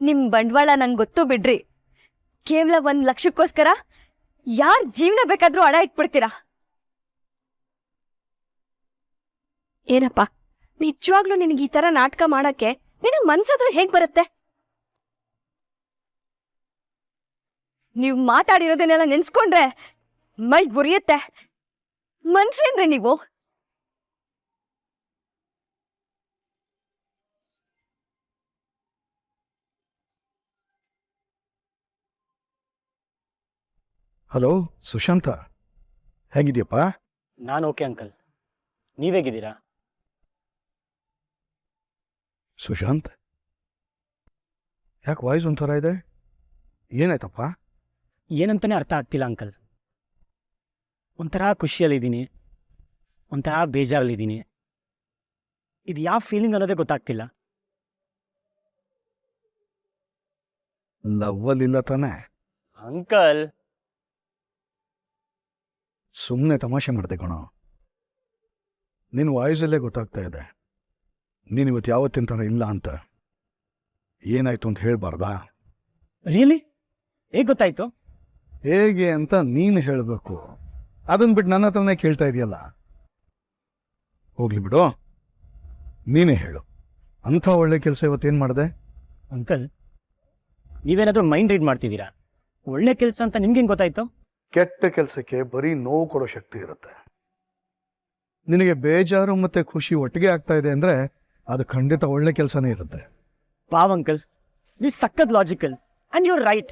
ನಿಮ್ ಬಂಡವಾಳ ನಂಗೆ ಗೊತ್ತು ಬಿಡ್ರಿ. ಕೇವಲ 1,00,000ಕ್ಕೋಸ್ಕರ ಯಾರ್ ಜೀವನ ಬೇಕಾದ್ರೂ ಅಡ ಇಟ್ಬಿಡ್ತೀರಾ? ಏನಪ್ಪ, ನಿಜವಾಗ್ಲೂ ನಿನಗೆ ಈ ತರ ನಾಟಕ ಮಾಡಕ್ಕೆ ನಿನಗ್ ಮನ್ಸಾದ್ರೂ ಹೇಗ್ ಬರುತ್ತೆ? ನೀವ್ ಮಾತಾಡಿರೋದನ್ನೆಲ್ಲ ನೆನ್ಸ್ಕೊಂಡ್ರೆ ಮೈ ಉರಿಯತ್ತೆ. ಮನ್ಸೇನ್ರಿ ನೀವು? ಹಲೋ ಸುಶಾಂತ, ಹೇಗಿದ್ಯಪ್ಪ? ನಾನು ಓಕೆ ಅಂಕಲ್, ನೀವೇಗಿದ್ದೀರಾ? ಸುಶಾಂತ್, ಯಾಕೆ ವಾಯ್ಸ್ ಒಂಥರ ಇದೆ? ಏನಾಯ್ತಪ್ಪ? ಏನಂತಾನೆ ಅರ್ಥ ಆಗ್ತಿಲ್ಲ ಅಂಕಲ್. ಒಂಥರ ಖುಷಿಯಲ್ಲಿದ್ದೀನಿ, ಒಂಥರ ಬೇಜಾರಲ್ಲಿದ್ದೀನಿ. ಇದು ಯಾವ ಫೀಲಿಂಗ್ ಅನ್ನೋದೇ ಗೊತ್ತಾಗ್ತಿಲ್ಲ. ಲವ್ವಲ್ಲಿಲ್ಲ ತಾನೆ? ಅಂಕಲ್, ಸುಮ್ಮನೆ ತಮಾಷೆ ಮಾಡ್ದೆ ಕಣೋ. ನಿನ್ನ ವಾಯ್ಸಲ್ಲೇ ಗೊತ್ತಾಗ್ತಾ ಇದೆ ನೀನು ಇವತ್ತು ಯಾವತ್ತಿನ ಥರ ಇಲ್ಲ ಅಂತ. ಏನಾಯ್ತು ಅಂತ ಹೇಳ್ಬಾರ್ದಾ? ರಿಯಲಿ? ಹೇಗೆ ಗೊತ್ತಾಯ್ತು? ಹೇಗೆ ಅಂತ ನೀನು ಹೇಳಬೇಕು. ಅದನ್ನ ಬಿಟ್ಟು ನನ್ನ ಹತ್ರನೇ ಕೇಳ್ತಾ ಇದೆಯಲ್ಲ. ಹೋಗ್ಲಿ ಬಿಡು, ನೀನೇ ಹೇಳು. ಅಂಥ ಒಳ್ಳೆ ಕೆಲಸ ಇವತ್ತೇನು ಮಾಡಿದೆ? ಅಂಕಲ್, ನೀವೇನಾದರೂ ಮೈಂಡ್ ರೀಡ್ ಮಾಡ್ತಿದ್ದೀರಾ? ಒಳ್ಳೆ ಕೆಲಸ ಅಂತ ನಿಮ್ಗೆ ಹೆಂಗೆ ಗೊತ್ತಾಯ್ತು? ಕೆಟ್ಟ ಕೆಲಸಕ್ಕೆ ಬರೀ ನೋವು ಕೊಡೋ ಶಕ್ತಿ ಇರುತ್ತೆ. ನಿನಗೆ ಬೇಜಾರು ಮತ್ತೆ ಖುಷಿ ಒಟ್ಟಿಗೆ ಆಗ್ತಾ ಇದೆ ಅಂದ್ರೆ ಅದು ಖಂಡಿತ ಒಳ್ಳೆ ಕೆಲಸನೇ ಇರುತ್ತೆ. ವಾವ್ ಅಂಕಲ್, ನೀವು ಸಖತ್ logical and you're right.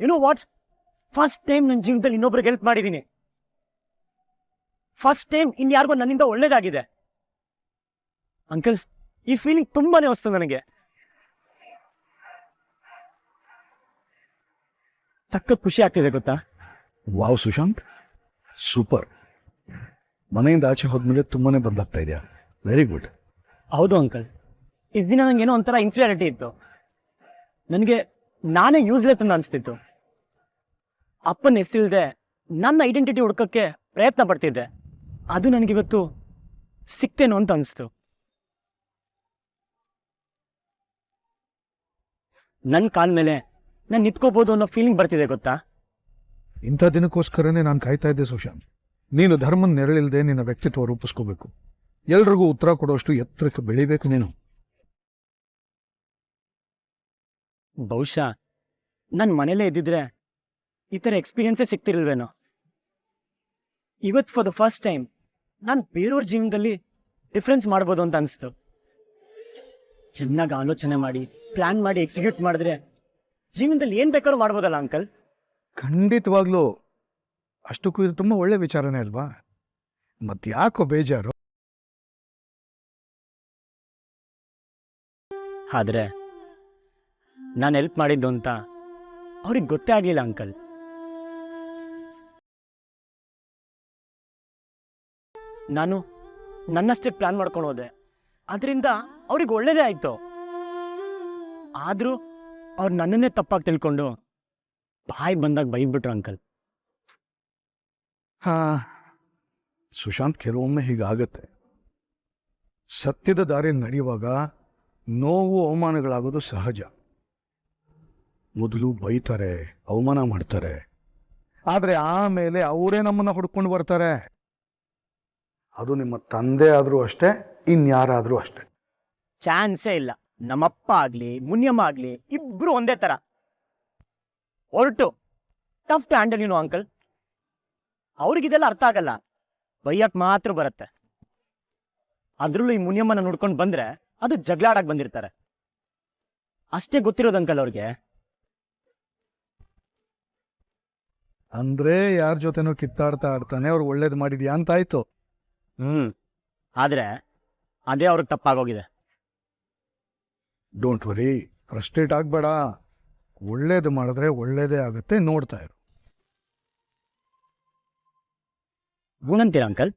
You know what, first time ನನ್ನ ಜೀವನದಲ್ಲಿ ಇನ್ನೊಬ್ರಿಗೆ ಹೆಲ್ಪ್ ಮಾಡಿದ್ದೀನಿ. ಫಸ್ಟ್ ಟೈಮ್ ಇನ್ಯಾರಿಗೂ ನನ್ನಿಂದ ಒಳ್ಳೇದಾಗಿದೆ. ಅಂಕಲ್, ಈ ಫೀಲಿಂಗ್ ತುಂಬಾನೇ ಹೊಸ್ತು ನನಗೆ. ಸಖತ್ ಖುಷಿ ಆಗ್ತಿದೆ ಗೊತ್ತಾ? Wow Sushant, super. ಮನೆಯಿಂದ ಆಚೆ ಹೋದ್ಮೇಲೆ ತುಂಬಾನೇ ಬದಲಾಗ್ತಾ ಇದೆಯಾ. Very good. ಹೌದು ಅಂಕಲ್, ಇಷ್ಟು ದಿನ ನನಗೇನೋ ಒಂಥರ ಇನ್ಫೀರಿಯಾರಿಟಿ ಇತ್ತು. ನನಗೆ ನಾನೇ ಯೂಸ್ಲೆಸ್ ಅಂತ ಅನಿಸ್ತಿತ್ತು. ಅಪ್ಪನ ಹೆಸರಿಲ್ಲದೆ ನನ್ನ ಐಡೆಂಟಿಟಿ ಹುಡ್ಕೋಕ್ಕೆ ಪ್ರಯತ್ನ ಪಡ್ತಿದ್ದೆ. ಅದು ನನಗಿವತ್ತು ಸಿಕ್ತೇನೋ ಅಂತ ಅನಿಸ್ತು. ನನ್ನ ಕಾಲ ಮೇಲೆ ನಾನು ನಿಂತ್ಕೋಬೋದು ಅನ್ನೋ ಫೀಲಿಂಗ್ ಬರ್ತಿದೆ ಗೊತ್ತಾ? ಇಂಥ ದಿನಕ್ಕೋಸ್ಕರನೇ ನಾನು ಕಾಯ್ತಾ ಇದ್ದೆ ಸುಶಾಂತ್. ನೀನು ಧರ್ಮನ ನೆರಳಿಲ್ಲದೆ ನಿನ್ನ ವ್ಯಕ್ತಿತ್ವ ರೂಪಿಸ್ಕೋಬೇಕು. ಎಲ್ರಿಗೂ ಉತ್ತರ ಕೊಡೋಷ್ಟು ಎತ್ತರಕ್ಕೆ ಬೆಳಿಬೇಕು ನೀನು. ಬಹುಶಃ ನನ್ನ ಮನೇಲೇ ಇದ್ದಿದ್ರೆ ಈ ಥರ ಎಕ್ಸ್ಪೀರಿಯನ್ಸೇ ಸಿಗ್ತಿರಲ್ವೇನೋ. ಇವತ್ತು ಫಾರ್ ದ ಫಸ್ಟ್ ಟೈಮ್ ನಾನು ಬೇರೆಯವ್ರ ಜೀವನದಲ್ಲಿ ಡಿಫ್ರೆನ್ಸ್ ಮಾಡ್ಬೋದು ಅಂತ ಅನಿಸ್ತು. ಚೆನ್ನಾಗಿ ಆಲೋಚನೆ ಮಾಡಿ ಪ್ಲಾನ್ ಮಾಡಿ ಎಕ್ಸಿಕ್ಯೂಟ್ ಮಾಡಿದ್ರೆ ಜೀವನದಲ್ಲಿ ಏನು ಬೇಕಾದ್ರೂ ಮಾಡ್ಬೋದಲ್ಲ ಅಂಕಲ್? ಖಂಡಿತವಾಗ್ಲೂ. ಅಷ್ಟಕ್ಕೂ ಇದು ತುಂಬ ಒಳ್ಳೆ ವಿಚಾರನೇ ಅಲ್ವಾ? ಮತ್ತೆ ಯಾಕೋ ಬೇಜಾರು? ಆದರೆ ನಾನು ಹೆಲ್ಪ್ ಮಾಡಿದ್ದು ಅಂತ ಅವ್ರಿಗೆ ಗೊತ್ತೇ ಆಗಲಿಲ್ಲ ಅಂಕಲ್. ನಾನು ನನ್ನಷ್ಟೇ ಪ್ಲಾನ್ ಮಾಡ್ಕೊಂಡು ಹೋದೆ, ಅದರಿಂದ ಅವ್ರಿಗೆ ಒಳ್ಳೇದೇ ಆಯಿತು. ಆದರೂ ಅವ್ರು ನನ್ನನ್ನೇ ತಪ್ಪಾಗಿ ತಿಳ್ಕೊಂಡು ಬಾಯಿ ಬಂದಾಗ ಬೈದ್ಬಿಟ್ರು ಅಂಕಲ್. ಹಾ ಸುಶಾಂತ್, ಕೆಲವೊಮ್ಮೆ ಹೀಗಾಗತ್ತೆ. ಸತ್ಯದ ದಾರಿಯಲ್ಲಿ ನಡೆಯುವಾಗ ನೋವು ಅವಮಾನಗಳಾಗೋದು ಸಹಜ. ಮೊದಲು ಬೈತಾರೆ, ಅವಮಾನ ಮಾಡ್ತಾರೆ, ಆದರೆ ಆಮೇಲೆ ಅವರೇ ನಮ್ಮನ್ನು ಹುಡ್ಕೊಂಡು ಬರ್ತಾರೆ. ಅದು ನಿಮ್ಮ ತಂದೆ ಆದರೂ ಅಷ್ಟೇ, ಇನ್ಯಾರಾದರೂ ಅಷ್ಟೇ. ಚಾನ್ಸೇ ಇಲ್ಲ. ನಮ್ಮಪ್ಪ ಆಗಲಿ ಮುನಿಯಮ್ಮ ಆಗಲಿ ಇಬ್ರು ಒಂದೇ ಥರ. ಹೊರಟು tough to handle you know uncle. ಅವ್ರಿಗಿದೆಲ್ಲ ಅರ್ಥ ಆಗಲ್ಲ, ಬೈಯಕ್ಕೆ ಮಾತ್ರ ಬರುತ್ತೆ. ಅದರಲ್ಲೂ ಈ ಮುನಿಯಮ್ಮನ ನೋಡ್ಕೊಂಡು ಬಂದ್ರೆ ಅದು ಜಗಳಾಡಕ್ಕೆ ಬಂದಿರ್ತಾರೆ. ಅಷ್ಟೇ ಗೊತ್ತಿರೋದು ಅಂಕಲ್ ಅವ್ರಿಗೆ. ಅಂದ್ರೆ ಯಾರ ಜೊತೆನೋ ಕಿತ್ತಾಡ್ತಾ ಆಡ್ತಾನೆ ಅವ್ರು ಒಳ್ಳೇದು ಮಾಡಿದ್ಯಾ ಅಂತಾಯ್ತು. ಆದ್ರೆ ಅದೇ ಅವ್ರಿಗೆ ತಪ್ಪಾಗೋಗಿದೆ. ಡೋಂಟ್ ವರಿ, ಫ್ರಸ್ಟ್ರೇಟ್ ಆಗಬೇಡ. ಒಳ್ಳೇದು ಮಾಡಿದ್ರೆ ಒಳ್ಳೇದೇ ಆಗುತ್ತೆ, ನೋಡ್ತಾ ಇರು. ಗುಣಂತೀರ ಅಂಕಲ್?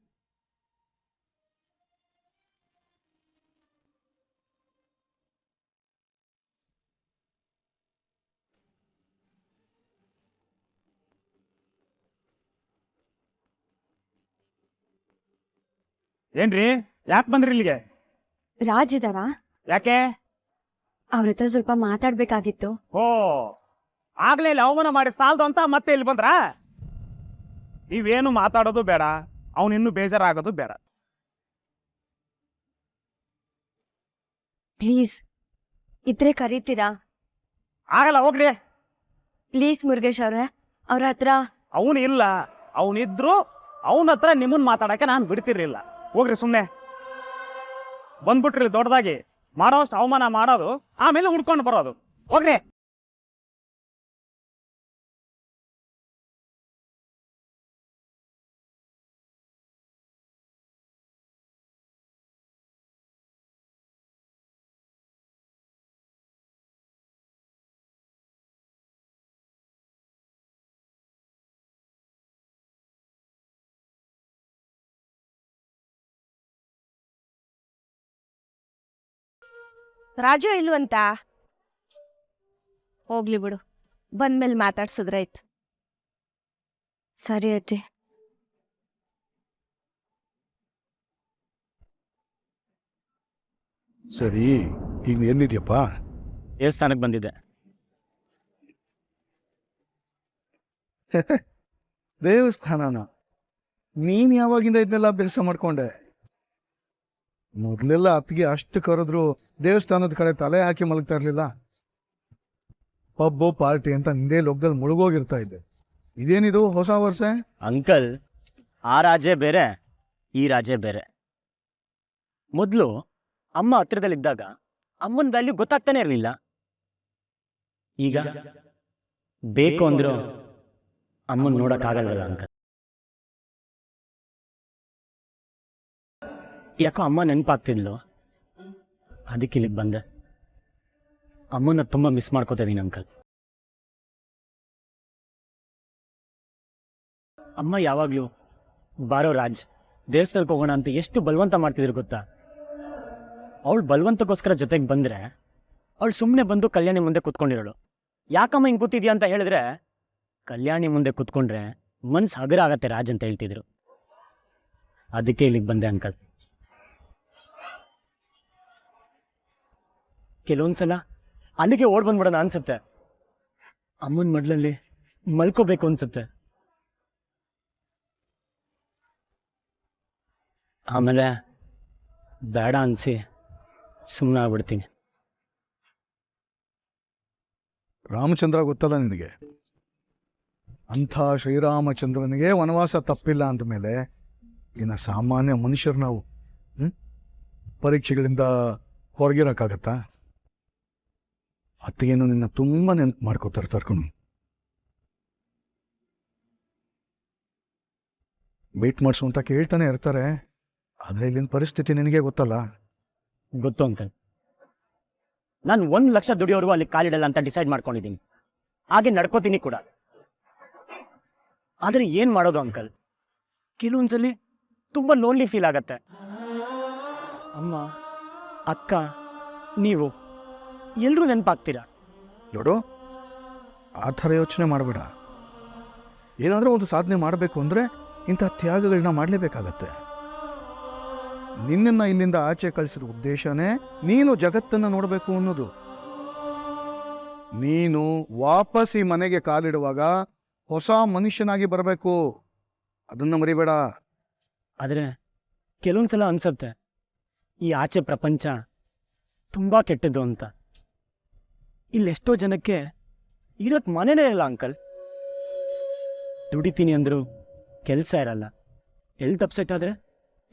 ಏನ್ರಿ, ಯಾಕೆ ಬಂದ್ರಿ ಇಲ್ಲಿಗೆ? ರಾಜ್ ಇದಾರಾ? ಯಾಕೆ? ಅವ್ರ ಹತ್ರ ಸ್ವಲ್ಪ ಮಾತಾಡ್ಬೇಕಾಗಿತ್ತು. ಓ ಆಗ್ಲೇ ಇಲ್ಲಿ ಅವಮಾನ ಮಾಡಿ ಸಾಲದು ಅಂತ ಮತ್ತೆ ಇಲ್ಲಿ ಬಂದ್ರ? ನೀವೇನು ಮಾತಾಡೋದು ಬೇಡ, ಅವನಿನ್ನೂ ಬೇಜಾರಾಗೋದು ಬೇಡ. ಪ್ಲೀಸ್ ಇದ್ರೆ ಕರೀತೀರಾ? ಆಗಲ್ಲ, ಹೋಗ್ರಿ. ಪ್ಲೀಸ್ ಮುರುಗೇಶ್ ಅವ್ರೆ, ಅವ್ರ ಹತ್ರ. ಅವನು ಇಲ್ಲ, ಅವನಿದ್ರು ಅವನ ಹತ್ರ ನಿಮ್ಮನ್ ಮಾತಾಡಕ್ಕೆ ನಾನು ಬಿಡ್ತಿರ್ಲಿಲ್ಲ. ಹೋಗ್ರಿ ಸುಮ್ಮನೆ. ಬಂದ್ಬಿಟ್ರಿ ದೊಡ್ಡದಾಗಿ ಮಾಡೋಷ್ಟು ಅವಮಾನ ಮಾಡೋದು, ಆಮೇಲೆ ಹುಡ್ಕೊಂಡು ಬರೋದು. ಹೋಗ್ರಿ. ರಾಜು ಇಲ್ವಂತ? ಹೋಗ್ಲಿ ಬಿಡು, ಬಂದ್ಮೇಲೆ ಮಾತಾಡ್ಸಿದ್ರಾಯ್ತು. ಸರಿ ಅಜ್ಜಿ. ಸರಿ, ಈಗ ಎಲ್ಲಿದ್ಯಪ್ಪ? ದೇವಸ್ಥಾನಕ್ಕೆ ಬಂದಿದ್ದೆ. ದೇವಸ್ಥಾನನ? ನೀನ್ ಯಾವಾಗಿಂದ ಇದನ್ನೆಲ್ಲ ಅಭ್ಯಾಸ ಮಾಡ್ಕೊಂಡೆ? ಮೊದ್ಲೆಲ್ಲ ಅತ್ತಿಗೆ ಅಷ್ಟು ಕರೆದ್ರು ದೇವಸ್ಥಾನದ ಕಡೆ ತಲೆ ಹಾಕಿ ಮಲಗ್ತಾ ಇರ್ಲಿಲ್ಲ. ಪಬ್ಬು ಪಾರ್ಟಿ ಅಂತ ನಿಂದೇ ಲೊಗ್ಗಲ್ಲಿ ಮುಳುಗೋಗಿರ್ತಾ ಇದ್ದೆ. ಇದೇನಿದು ಹೊಸ ವರ್ಷ? ಅಂಕಲ್, ಆ ರಾಜೇ ಬೇರೆ, ಈ ರಾಜೇ ಬೇರೆ. ಮೊದಲು ಅಮ್ಮ ಹತ್ರದಲ್ಲಿದ್ದಾಗ ಅಮ್ಮನ ವ್ಯಾಲ್ಯೂ ಗೊತ್ತಾಗ್ತಾನೆ ಇರಲಿಲ್ಲ. ಈಗ ಬೇಕು ಅಂದ್ರು ಅಮ್ಮನ್ ನೋಡಕ್ಕಾಗಲ್ವಲ್ಲ ಅಂಕಲ್. ಯಾಕೋ ಅಮ್ಮ ನೆನಪಾಗ್ತಿದ್ಲು, ಅದಕ್ಕೆ ಇಲ್ಲಿಗೆ ಬಂದೆ. ಅಮ್ಮನ ತುಂಬಾ ಮಿಸ್ ಮಾಡ್ಕೋತಾ ಇದೀನಿ ಅಂಕಲ್. ಅಮ್ಮ ಯಾವಾಗ್ಲೂ ಬಾರೋ ರಾಜ್, ದೇವಸ್ಥಾನಕ್ಕೆ ಹೋಗೋಣ ಅಂತ ಎಷ್ಟು ಬಲವಂತ ಮಾಡ್ತಿದ್ರು ಗೊತ್ತಾ? ಅವಳು ಬಲವಂತಕ್ಕೋಸ್ಕರ ಜೊತೆಗೆ ಬಂದ್ರೆ ಅವಳು ಸುಮ್ಮನೆ ಬಂದು ಕಲ್ಯಾಣಿ ಮುಂದೆ ಕುತ್ಕೊಂಡಿರೋಳು. ಯಾಕಮ್ಮ ಹಿಂಗೆ ಕೂತಿದ್ಯಾ ಅಂತ ಹೇಳಿದ್ರೆ, ಕಲ್ಯಾಣಿ ಮುಂದೆ ಕುತ್ಕೊಂಡ್ರೆ ಮನ್ಸು ಹಗರ ಆಗತ್ತೆ ರಾಜ್ ಅಂತ ಹೇಳ್ತಿದ್ರು. ಅದಕ್ಕೆ ಇಲ್ಲಿಗೆ ಬಂದೆ ಅಂಕಲ್. ಕೆಲವೊಂದ್ಸಲ ಅಲ್ಲಿಗೆ ಓಡ್ ಬಂದ್ಬಿಡೋಣ ಅನ್ಸುತ್ತೆ. ಅಮ್ಮನ ಮಡ್ಲಲ್ಲಿ ಮಲ್ಕೋಬೇಕು ಅನ್ಸುತ್ತೆ. ಆಮೇಲೆ ಬೇಡ ಅನ್ಸಿ ಸುಮ್ಮನೆ ಆಗ್ಬಿಡ್ತೀನಿ. ರಾಮಚಂದ್ರ ಗೊತ್ತಲ್ಲ ನಿನಗೆ? ಅಂಥ ಶ್ರೀರಾಮಚಂದ್ರನಿಗೆ ವನವಾಸ ತಪ್ಪಿಲ್ಲ ಅಂದಮೇಲೆ ಇನ್ನು ಸಾಮಾನ್ಯ ಮನುಷ್ಯರು ನಾವು ಪರೀಕ್ಷೆಗಳಿಂದ ಹೊರಗಿರೋಕ್ಕಾಗತ್ತಾ? ಅತ್ತಿಗೇನು ನಿನ್ನ ತುಂಬ ನೆನಪು ಮಾಡ್ಕೋತಾರೆ ತರ್ಕೊಂಡು. ವೇಟ್ ಮಾಡಿಸು ಅಂತ ಕೇಳ್ತಾನೆ ಇರ್ತಾರೆ, ಆದರೆ ಇಲ್ಲಿನ ಪರಿಸ್ಥಿತಿ ನಿನಗೆ ಗೊತ್ತಲ್ಲ. ಗೊತ್ತು ಅಂಕಲ್, ನಾನು 1 ಲಕ್ಷ ದುಡಿಯೋರು ಅಲ್ಲಿ ಕಾಲಿಡಲ್ಲ ಅಂತ ಡಿಸೈಡ್ ಮಾಡ್ಕೊಂಡಿದ್ದೀನಿ. ಹಾಗೆ ನಡ್ಕೋತೀನಿ ಕೂಡ. ಆದರೆ ಏನ್ ಮಾಡೋದು ಅಂಕಲ್, ಕೆಲವೊಂದ್ಸಲಿ ತುಂಬಾ ಲೋನ್ಲಿ ಫೀಲ್ ಆಗತ್ತೆ. ಅಮ್ಮ, ಅಕ್ಕ, ನೀವು ಎಲ್ಲರೂ ನೆನಪಾಗ್ತೀರಾ. ನೋಡು, ಆ ಥರ ಯೋಚನೆ ಮಾಡಬೇಡ. ಏನಾದರೂ ಒಂದು ಸಾಧನೆ ಮಾಡಬೇಕು ಅಂದರೆ ಇಂಥ ತ್ಯಾಗಗಳನ್ನ ಮಾಡಲೇಬೇಕಾಗತ್ತೆ. ನಿನ್ನನ್ನು ಇಲ್ಲಿಂದ ಆಚೆ ಕಳಿಸಿದ ಉದ್ದೇಶನೇ ನೀನು ಜಗತ್ತನ್ನು ನೋಡಬೇಕು ಅನ್ನೋದು. ನೀನು ವಾಪಸ್ ಈ ಮನೆಗೆ ಕಾಲಿಡುವಾಗ ಹೊಸ ಮನುಷ್ಯನಾಗಿ ಬರಬೇಕು, ಅದನ್ನು ಮರಿಬೇಡ. ಆದರೆ ಕೆಲವೊಂದ್ಸಲ ಅನ್ಸತ್ತೆ ಈ ಆಚೆ ಪ್ರಪಂಚ ತುಂಬಾ ಕೆಟ್ಟದ್ದು ಅಂತ. ಇಲ್ಲೆಷ್ಟೋ ಜನಕ್ಕೆ ಇರೋಕ್ ಮನೆನೇ ಇಲ್ಲ ಅಂಕಲ್. ದುಡಿತೀನಿ ಅಂದ್ರು ಕೆಲಸ ಇರಲ್ಲ, ಹೆಲ್ತ್ ಅಪ್ಸೆಟ್ ಆದರೆ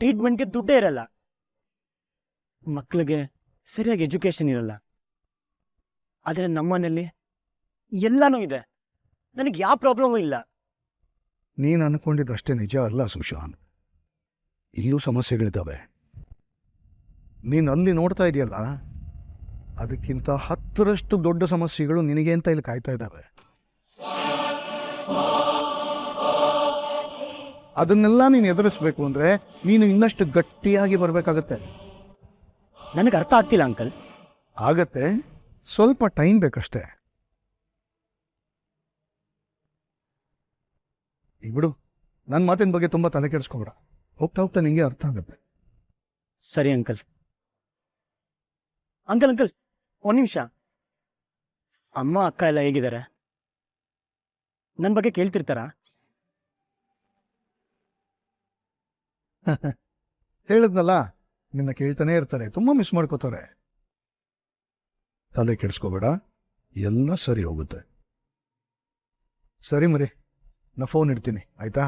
ಟ್ರೀಟ್ಮೆಂಟ್ಗೆ ದುಡ್ಡೇ ಇರಲ್ಲ, ಮಕ್ಕಳಿಗೆ ಸರಿಯಾಗಿ ಎಜುಕೇಶನ್ ಇರಲ್ಲ. ಆದರೆ ನಮ್ಮನೇಲಿ ಎಲ್ಲನೂ ಇದೆ, ನನಗೆ ಯಾವ ಪ್ರಾಬ್ಲಮೂ ಇಲ್ಲ. ನೀನು ಅನ್ಕೊಂಡಿದ್ದಷ್ಟೇ ನಿಜ ಅಲ್ಲ ಸುಶಾಂತ್, ಇಲ್ಲೂ ಸಮಸ್ಯೆಗಳಿದ್ದಾವೆ. ನೀನು ಅಲ್ಲಿ ನೋಡ್ತಾ ಇದೆಯಲ್ಲ, ಅದಕ್ಕಿಂತ 10ರಷ್ಟು ದೊಡ್ಡ ಸಮಸ್ಯೆಗಳು ನಿನಗೆ ಅಂತ ಇಲ್ಲಿ ಕಾಯ್ತಾ ಇದ್ದಾವೆ. ಅದನ್ನೆಲ್ಲ ನೀನು ಎದುರಿಸ್ಬೇಕು ಅಂದರೆ ನೀನು ಇನ್ನಷ್ಟು ಗಟ್ಟಿಯಾಗಿ ಬರಬೇಕಾಗತ್ತೆ. ನನಗೆ ಅರ್ಥ ಆಗ್ತಿಲ್ಲ ಅಂಕಲ್. ಆಗತ್ತೆ, ಸ್ವಲ್ಪ ಟೈಮ್ ಬೇಕಷ್ಟೇ. ಈಗ ಬಿಡು, ನನ್ನ ಮಾತಿನ ಬಗ್ಗೆ ತುಂಬ ತಲೆ ಕೆಡಿಸ್ಕೊಬೇಡ. ಹೋಗ್ತಾ ಹೋಗ್ತಾ ನಿಂಗೆ ಅರ್ಥ ಆಗುತ್ತೆ. ಸರಿ ಅಂಕಲ್. ಅಂಕಲ್ ಅಂಕಲ್ ಒಂದು ನಿಮಿಷ. ಅಮ್ಮ ಅಕ್ಕ ಎಲ್ಲ ಹೇಗಿದ್ದಾರೆ? ನನ್ನ ಬಗ್ಗೆ ಕೇಳ್ತಿರ್ತಾರಾ? ಹೇಳಿದ್ನಲ್ಲ, ನಿನ್ನ ಕೇಳ್ತಾನೆ ಇರ್ತಾರೆ, ತುಂಬ ಮಿಸ್ ಮಾಡ್ಕೋತಾರೆ. ತಲೆ ಕೆಡಿಸ್ಕೋಬೇಡ, ಎಲ್ಲ ಸರಿ ಹೋಗುತ್ತೆ. ಸರಿ ಮರಿ, ನಾ ಫೋನ್ ಇಡ್ತೀನಿ, ಆಯ್ತಾ?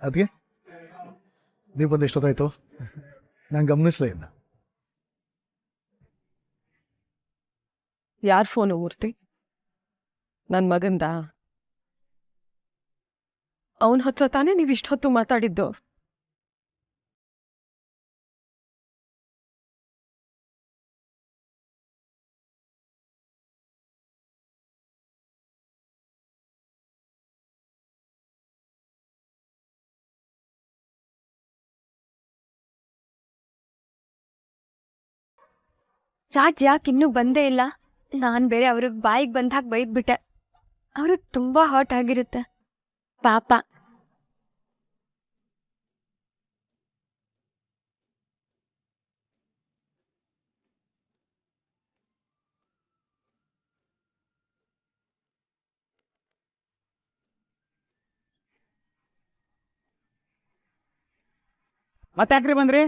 ಅದಕ್ಕೆ ನೀವು ಬಂದು ಎಷ್ಟೊತ್ತಾಯ್ತು? ನಾನು ಗಮನಿಸ್ಲೇ ಇಲ್ಲ. ಯಾರ್ ಫೋನು ಮೂರ್ತಿ? ನನ್ನ ಮಗಂದ? ಅವನ ಹತ್ರ ತಾನೇ ನೀವು ಇಷ್ಟೊತ್ತು ಮಾತಾಡಿದ್ದು? ರಾಜ್ ಯಾಕೆ ಇನ್ನೂ ಬಂದೇ ಇಲ್ಲ? ನಾನು ಬೇರೆ ಅವ್ರಿಗೆ ಬಾಯಿಗೆ ಬಂದಾಗ ಬೈದ್ಬಿಟ್ಟೆ. ಅವ್ರಿಗೆ ತುಂಬಾ ಹಾಟ್ ಆಗಿರುತ್ತೆ ಪಾಪ. ಮತ್ತೆ ಯಾಕ್ರಿ ಬಂದ್ರಿ?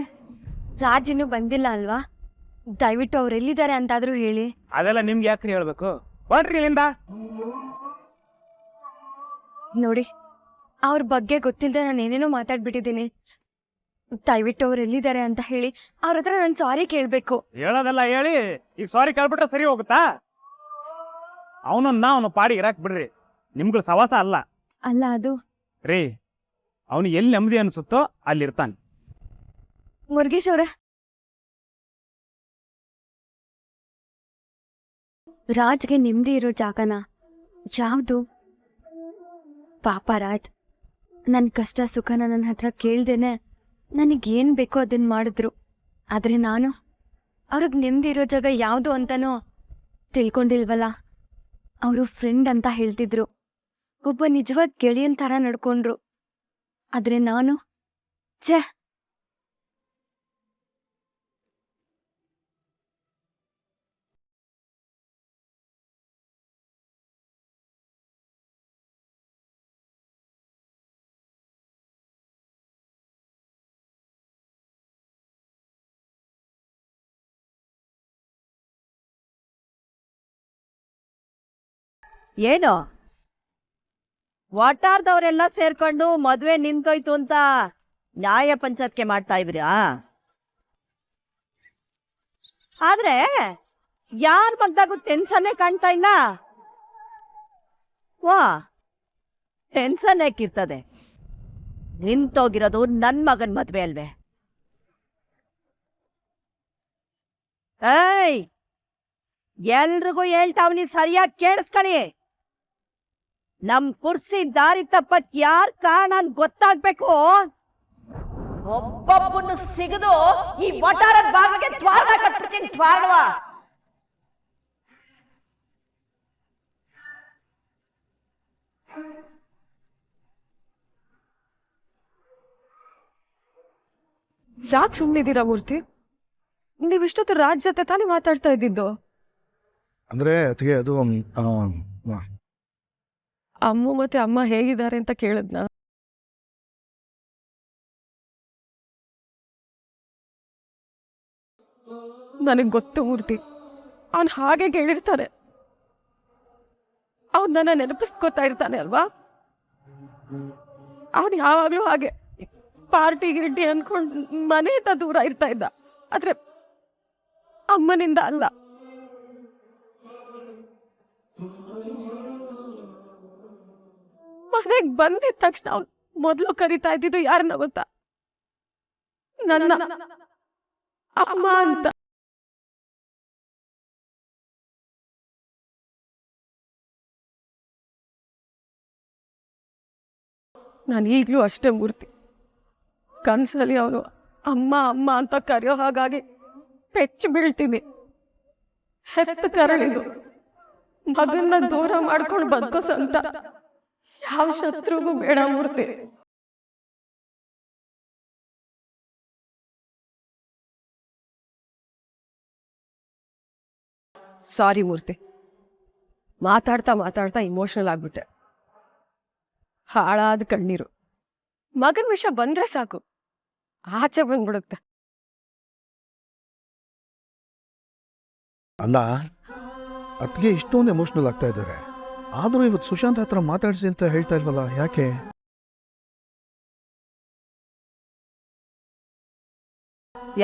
ರಾಜ್ ಇನ್ನೂ ಬಂದಿಲ್ಲ ಅಲ್ವಾ? ದಯವಿಟ್ಟು ಅವ್ರು ಎಲ್ಲಿದ್ದಾರೆ ಅಂತಾದ್ರೂ ಹೇಳಿ. ಅದೆಲ್ಲ ನಿಮ್ಗೆ ಯಾಕ್ರಿ ಹೇಳ್ಬೇಕು? ಹೊರಟ್ರಿ ಇಲ್ಲಿಂದ. ನೋಡಿ, ಅವ್ರ ಬಗ್ಗೆ ಗೊತ್ತಿಲ್ಲದೆ ನಾನು ಏನೇನೋ ಮಾತಾಡ್ಬಿಟ್ಟಿದ್ದೀನಿ. ದಯವಿಟ್ಟು ಅವ್ರು ಎಲ್ಲಿದ್ದಾರೆ ಅಂತ ಹೇಳಿ. ಅವ್ರ ಹತ್ರ ನಾನು ಸಾರಿ ಕೇಳಬೇಕು. ಹೇಳೋದೆಲ್ಲ ಹೇಳಿ ಈಗ ಸಾರಿ ಕೇಳ್ಬಿಟ್ರೆ ಸರಿ ಹೋಗುತ್ತಾ? ಅವನು ಪಾಡಿ ಇರಾಕ್ ಬಿಡ್ರಿ, ನಿಮ್ಗಳ ಸವಾಸ ಅಲ್ಲ. ಅಲ್ಲ ಅದು ರೀ, ಅವನು ಎಲ್ಲಿ ನೆಮ್ಮದಿ ಅನ್ಸುತ್ತೋ ಅಲ್ಲಿರ್ತಾನೆ. ಮುರುಗೇಶ್ ಅವ್ರೆ, ರಾಜ್ಗೆ ನೆಮ್ಮದಿ ಇರೋ ಜಾಗನ ಯಾವುದು? ಪಾಪ ರಾಜ್ ನನ್ನ ಕಷ್ಟ ಸುಖನ ನನ್ನ ಹತ್ರ ಕೇಳ್ದೇನೆ ನನಗೇನು ಬೇಕೋ ಅದನ್ನ ಮಾಡಿದ್ರು. ಆದರೆ ನಾನು ಅವ್ರಿಗೆ ನೆಮ್ಮದಿ ಇರೋ ಜಾಗ ಯಾವುದು ಅಂತನೋ ತಿಳ್ಕೊಂಡಿಲ್ವಲ್ಲ. ಅವರು ಫ್ರೆಂಡ್ ಅಂತ ಹೇಳ್ತಿದ್ರು, ಒಬ್ಬ ನಿಜವಾದ ಗೆಳೆಯನ್ ಥರ ನಡ್ಕೊಂಡ್ರು. ಆದರೆ ನಾನು ಛೇ. ಏನು ಒಟ್ಟಾರ್ದವರೆಲ್ಲ ಸೇರ್ಕೊಂಡು ಮದ್ವೆ ನಿಂತೋಯ್ತು ಅಂತ ನ್ಯಾಯ ಪಂಚಾಯತ್ಗೆ ಮಾಡ್ತಾ ಇದ್ರಾ? ಆದ್ರೆ ಯಾರ ಮಗ್ದಾಗೂ ಟೆನ್ಷನ್ನೇ ಕಾಣ್ತಾ ಇಲ್ಲ. ವಾ, ಟೆನ್ಷನ್ ಯಾಕಿರ್ತದೆ? ನಿಂತೋಗಿರೋದು ನನ್ ಮಗನ್ ಮದ್ವೆ ಅಲ್ವೇ? ಏಯ್, ಎಲ್ರಿಗೂ ಹೇಳ್ತಾವ್ನಿ, ಸರಿಯಾಗಿ ಕೇಳಿಸ್ಕೊಳ್ಳಿ. ನಮ್ ಕುರ್ಸಿ ದಾರಿ ತಪ್ಪಕ್ ಯಾರ್ ಕಾರಣ ಅಂತ ಗೊತ್ತಾಗ್ಬೇಕು. ಒಬ್ಬೊಬ್ಬನ್ನು ಸಿಗದು ಈ ಒಟ್ಟಾರದ ಭಾಗಕ್ಕೆ ದ್ವಾರ ಕಟ್ಬಿಡ್ತೀನಿ, ದ್ವಾರವ. ಯಾಕೆ ಸುಮ್ಮನಿದ್ದೀರಾ ಮೂರ್ತಿ? ನೀವಿಷ್ಟೊತ್ತು ರಾಜ್ ಜೊತೆ ತಾನೇ ಮಾತಾಡ್ತಾ ಇದ್ದಿದ್ದು? ಅಂದರೆ ಅದಕ್ಕೆ ಅದು ಅಮ್ಮ ಮತ್ತೆ ಅಮ್ಮ ಹೇಗಿದ್ದಾರೆ ಅಂತ ಕೇಳಿದ್ನ? ನನಗೆ ಗೊತ್ತು ಮೂರ್ತಿ, ಅವನು ಹಾಗೆ ಕೇಳಿರ್ತಾನೆ. ಅವನು ನನ್ನ ನೆನಪಿಸ್ಕೊತಾ ಇರ್ತಾನೆ ಅಲ್ವಾ? ಅವನು ಯಾವಾಗಲೂ ಹಾಗೆ ಪಾರ್ಟಿ ಗಿರ್ಟಿ ಅನ್ಕೊಂಡು ಮನೆಯಿಂದ ದೂರ ಇರ್ತಾ ಇದ್ದ, ಆದ್ರೆ ಅಮ್ಮನಿಂದ ಅಲ್ಲ. ಮನೆಗೆ ಬಂದಿದ ತಕ್ಷಣ ಅವ್ನು ಮೊದಲು ಕರಿತಾ ಇದ್ದಿದ್ದು ಯಾರನ್ನ ಗೊತ್ತಾ? ನನ್ನ ಅಮ್ಮ ಅಂತ. ನಾನು ಈಗಲೂ ಅಷ್ಟೇ ಮೂರ್ತಿ, ಕನ್ಸಲ್ಲಿ ಅವನು ಅಮ್ಮ ಅಮ್ಮ ಅಂತ ಕರೆಯೋ ಹಾಗಾಗಿ ಪೆಚ್ಚು ಬೀಳ್ತೀನಿ. ಹೆತ್ತ ಕರಳಿದು ಮಗನ್ನ ದೂರ ಮಾಡ್ಕೊಂಡು ಬದುಕೋ ಸಂತ ಯಾವ ಶತ್ರುಗೂ ಬೇಡ ಮೂರ್ತಿ. ಸಾರಿ ಮೂರ್ತಿ, ಮಾತಾಡ್ತಾ ಮಾತಾಡ್ತಾ ಇಮೋಷನಲ್ ಆಗ್ಬಿಟ್ಟೆ. ಹಾಳಾದ ಕಣ್ಣೀರು. ಮಗನ ವಿಷಯ ಬಂದ್ರೆ ಸಾಕು ಆಚೆ ಬಂದ್ಬಿಡುತ್ತೆ. ಅಲ್ಲ, ಅದಕ್ಕೆ ಇಷ್ಟೊಂದು ಎಮೋಷ್ನಲ್ ಆಗ್ತಾ ಇದ್ದಾರೆ. ಆದರೂ ಇವತ್ತು ಸುಶಾಂತ್ ಹತ್ರ ಮಾತಾಡಿಸಿ ಅಂತ ಹೇಳ್ತಾ ಇಲ್ವಲ್ಲ, ಯಾಕೆ?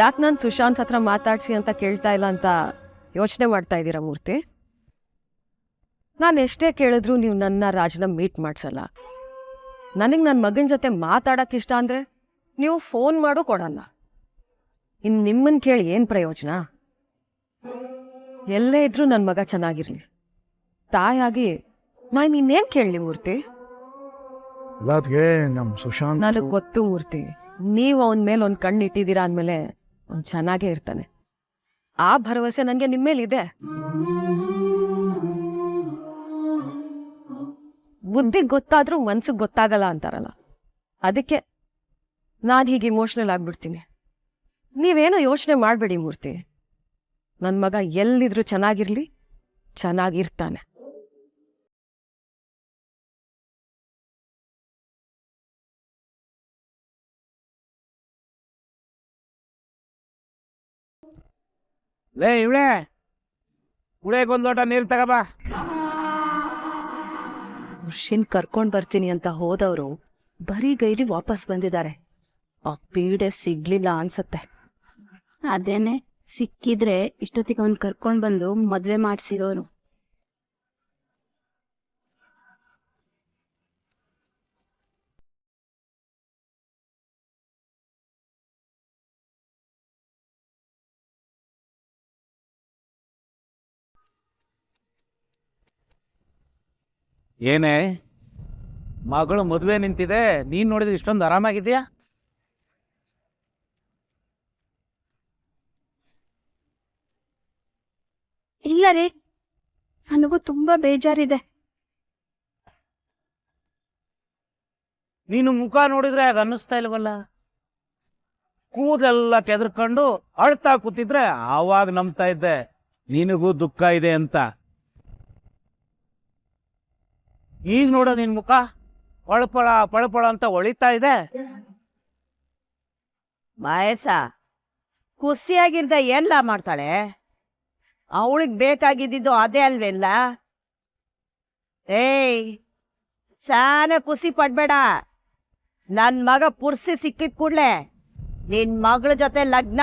ಯಾಕೆ ನಾನು ಸುಶಾಂತ್ ಹತ್ರ ಮಾತಾಡ್ಸಿ ಅಂತ ಕೇಳ್ತಾ ಇಲ್ಲ ಅಂತ ಯೋಚನೆ ಮಾಡ್ತಾ ಇದ್ದೀರಾ ಮೂರ್ತಿ? ನಾನು ಎಷ್ಟೇ ಕೇಳಿದ್ರು ನೀವು ನನ್ನ ರಾಜನ ಮೀಟ್ ಮಾಡ್ಸಲ್ಲ. ನನಗೆ ನನ್ನ ಮಗನ ಜೊತೆ ಮಾತಾಡೋಕೆ ಇಷ್ಟ ಅಂದರೆ ನೀವು ಫೋನ್ ಮಾಡು ಕೊಡಲ್ಲ. ಇನ್ನು ನಿಮ್ಮನ್ನು ಕೇಳಿ ಏನು ಪ್ರಯೋಜನ? ಎಲ್ಲೇ ಇದ್ರೂ ನನ್ನ ಮಗ ಚೆನ್ನಾಗಿರಲಿ. ತಾಯಾಗಿ ನಾನು ಇನ್ನೇನು ಕೇಳಲಿ ಮೂರ್ತಿ? ಅದಕ್ಕೆ ನಮ್ಮ ಸುಶಾಂತ್ ನನಗೆ ಗೊತ್ತು ಮೂರ್ತಿ, ನೀವು ಅವನ ಮೇಲೆ ಒಂದು ಕಣ್ಣು ಇಟ್ಟಿದ್ದೀರಾ ಅಂದಮೇಲೆ ಅವ್ನು ಚೆನ್ನಾಗೇ ಇರ್ತಾನೆ. ಆ ಭರವಸೆ ನನಗೆ ನಿಮ್ಮ ಮೇಲಿದೆ. ಬುದ್ಧಿಗೆ ಗೊತ್ತಾದ್ರೂ ಮನ್ಸಿಗೆ ಗೊತ್ತಾಗಲ್ಲ ಅಂತಾರಲ್ಲ, ಅದಕ್ಕೆ ನಾನು ಹೀಗೆ ಇಮೋಷ್ನಲ್ ಆಗ್ಬಿಡ್ತೀನಿ. ನೀವೇನೋ ಯೋಚನೆ ಮಾಡಬೇಡಿ ಮೂರ್ತಿ, ನನ್ನ ಮಗ ಎಲ್ಲಿದ್ರೂ ಚೆನ್ನಾಗಿರ್ಲಿ, ಚೆನ್ನಾಗಿರ್ತಾನೆ. ಲೇ ಇವಳೆ, ಕುಡಿಯೋಕೊಂದು ಲೋಟ ನೀರು ತಗೋಬಾ. ಋಷಿನ್ ಕರ್ಕೊಂಡ್ ಬರ್ತೀನಿ ಅಂತ ಹೋದವರು ಬರೀ ಗೈಲಿ ವಾಪಸ್ ಬಂದಿದ್ದಾರೆ. ಆ ಪೀಡೆ ಸಿಗ್ಲಿಲ್ಲ ಅನ್ಸತ್ತೆ. ಅದೇನೆ, ಸಿಕ್ಕಿದ್ರೆ ಇಷ್ಟೊತ್ತಿಗೆ ಅವ್ನು ಕರ್ಕೊಂಡ್ ಬಂದು ಮದ್ವೆ ಮಾಡ್ಸಿರೋರು. ಏನೇ ಮಗಳು ಮದುವೆ ನಿಂತಿದೆ, ನೀನ್ ನೋಡಿದ್ರೆ ಇಷ್ಟೊಂದು ಆರಾಮಾಗಿದ್ಯಾ? ಇಲ್ಲ ರೀ, ನನಗೂ ತುಂಬಾ ಬೇಜಾರಿದೆ. ನೀನು ಮುಖ ನೋಡಿದ್ರೆ ಆಗ ಅನ್ನಿಸ್ತಾ ಇಲ್ವಲ್ಲ? ಕೂದಲೆಲ್ಲ ಕೆದರ್ಕೊಂಡು ಅಳ್ತಾ ಕೂತಿದ್ರೆ ಆವಾಗ ನಂಬ್ತಾ ಇದ್ದೆ ನಿನಗೂ ದುಃಖ ಇದೆ ಅಂತ. ಈಗ ನೋಡ ನಿನ್ ಮುಖ ಪಳಪಳ ಪಳಪಳ ಅಂತ ಹೊಳಿತಾ ಇದೆ. ಮಾಯಸ ಖುಷಿಯಾಗಿರ್ದ ಏನ್ಲಾ ಮಾಡ್ತಾಳೆ? ಅವಳಿಗೆ ಬೇಕಾಗಿದ್ದಿದ್ದು ಅದೇ ಅಲ್ವೆಲ್ಲ. ಏಯ್, ಸಾನ ಖುಷಿ ಪಡ್ಬೇಡ. ನನ್ ಮಗ ಪುರ್ಸಿ ಸಿಕ್ಕಿದ್ ಕೂಡ್ಲೆ ನಿನ್ ಮಗಳ ಜೊತೆ ಲಗ್ನ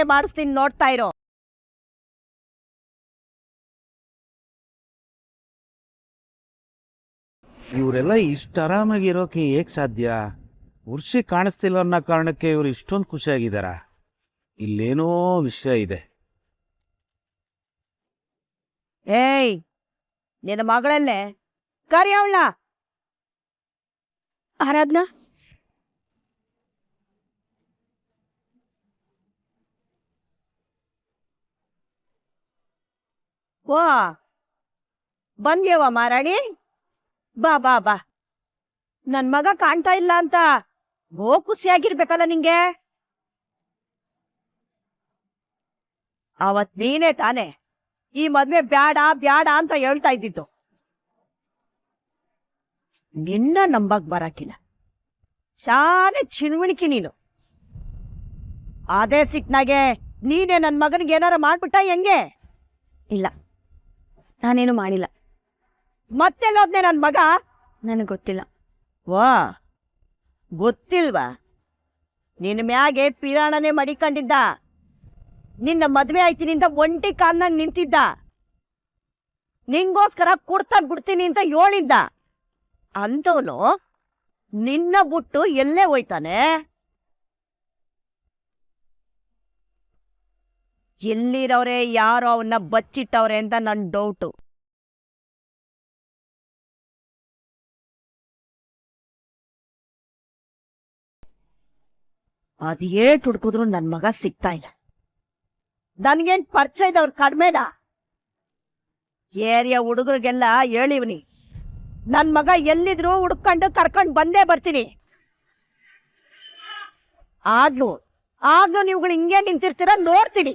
ಮಾಡಿಸ್ತೀನಿ, ನೋಡ್ತಾ ಇರೋ. ಇವರೆಲ್ಲ ಇಷ್ಟು ಆರಾಮಾಗಿರೋಕೆ ಹೇಗ್ ಸಾಧ್ಯ? ಉರ್ಷಿ ಕಾಣಿಸ್ತಿಲ್ಲ ಅನ್ನೋ ಕಾರಣಕ್ಕೆ ಇವ್ರು ಇಷ್ಟೊಂದು ಖುಷಿಯಾಗಿದ್ದಾರ? ಇಲ್ಲೇನೋ ವಿಷಯ ಇದೆ. ಏಯ್, ನಿನ್ನ ಮಗಳಲ್ಲೇ ಕರಿಯವಳ. ಆರಾಧ್ನಾ, ವಾ, ಬಂದ್ಯವ ಮಾರಾಣಿ? ಬಾ ಬಾ ಬಾ. ನನ್ ಮಗ ಕಾಣ್ತಾ ಇಲ್ಲ ಅಂತ ಖುಷಿಯಾಗಿರ್ಬೇಕಲ್ಲ ನಿಂಗೆ. ಅವತ್ ನೀನೇ ತಾನೆ ಈ ಮದ್ವೆ ಬ್ಯಾಡ ಬ್ಯಾಡ ಅಂತ ಹೇಳ್ತಾ ಇದ್ದಿದ್ದು. ನಿನ್ನ ನಂಬಕ್ ಬರಾಕಿಲ್ಲ. ಶಾನೆ ಚಿಣ್ಮಿಣಿಕಿ ನೀನು. ಅದೇ ಸಿಟ್ನಾಗೆ ನೀನೇ ನನ್ ಮಗನಿಗೆ ಏನಾರ ಮಾಡ್ಬಿಟ್ಟ ಹೆಂಗೆ? ಇಲ್ಲ, ನಾನೇನು ಮಾಡಿಲ್ಲ. ಮತ್ತೆಲ್ಲೋದ್ನೆ ನನ್ ಮಗ? ನನಗೆ ಗೊತ್ತಿಲ್ಲ. ವಾ, ಗೊತ್ತಿಲ್ವಾ? ನಿನ್ನ ಮ್ಯಾಗೆ ಪಿರಾಣನೆ ಮಡಿಕೊಂಡಿದ್ದ. ನಿನ್ನ ಮದ್ವೆ ಆಯ್ತಿನಿಂದ ಒಂಟಿ ಕಾಲ್ನಾಗ ನಿಂತಿದ್ದ. ನಿಂಗೋಸ್ಕರ ಕುಡ್ತಾ ಬಿಡ್ತೀನಿ ಅಂತ ಹೇಳಿದ್ದ. ಅಂತವನು ನಿನ್ನ ಬಿಟ್ಟು ಎಲ್ಲೇ ಹೋಯ್ತಾನೆ? ಎಲ್ಲಿರವ್ರೆ ಯಾರೋ ಅವನ್ನ ಬಚ್ಚಿಟ್ಟವ್ರೆ ಅಂತ ನನ್ ಡೌಟು. ಅದ್ ಏಟ್ ಹುಡ್ಕಿದ್ರು ನನ್ ಮಗ ಸಿಗ್ತಾ ಇಲ್ಲ. ನನ್ಗೇನ್ ಪರಿಚಯ ಇದ್ದವ್ರು ಕಡ್ಮೆನಾ? ಏರಿಯಾ ಹುಡುಗರಿಗೆಲ್ಲ ಹೇಳಿವ್ನಿ, ನನ್ ಮಗ ಎಲ್ಲಿದ್ರು ಹುಡ್ಕೊಂಡು ಕರ್ಕೊಂಡು ಬಂದೇ ಬರ್ತೀನಿ. ಆಗ್ಲೂ ನೀವುಗಳು ಹಿಂಗೆ ನಿಂತಿರ್ತೀರ ನೋಡ್ತೀನಿ.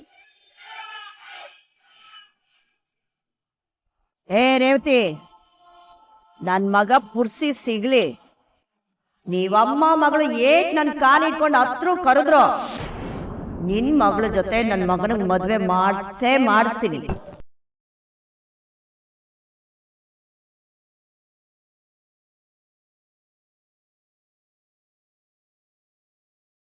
ಏ ರೇವತಿ, ನನ್ ಮಗ ಪುರ್ಸಿ ಸಿಗ್ಲಿ, ನೀವಮ್ಮ ಮಗಳು ಏಟ್ ನನ್ ಕಾಲಿಟ್ಕೊಂಡು ಹತ್ರ ಕರೆದ್ರು ನಿನ್ ಮಗಳ ಜೊತೆ ನನ್ ಮಗನಿಗೆ ಮದ್ವೆ ಮಾಡಿಸ್ತೀನಿ.